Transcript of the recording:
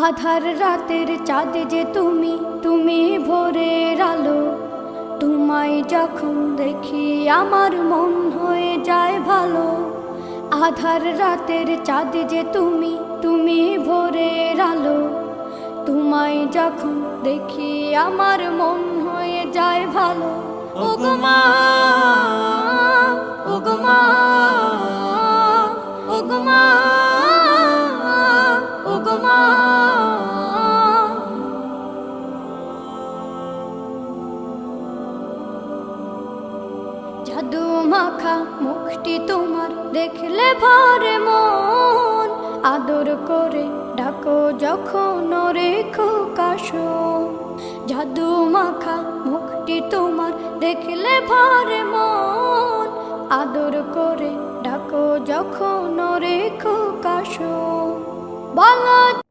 আধার রাতের চাঁদ যে তুমি, তুমি ভোরের আলো। তোমায় যখন দেখি আমার মন হয়ে যায় ভালো। আধার রাতের চাঁদ যে তুমি, তুমি ভোরের আলো। তোমায় যখন দেখি আমার মন হয়ে যায় ভালো। ওগো মা, ওগো মা, ওগো মা, ওগো মা। জাদু মাখা মুখটি তোমার দেখলে ভরে মন। আদর করে ডাকো যখন রেখো কাশো। জাদু মাখা মুখটি তোমার দেখলে ভরে মন। আদর করে ডাকো যখন রেখো কাশো। বলো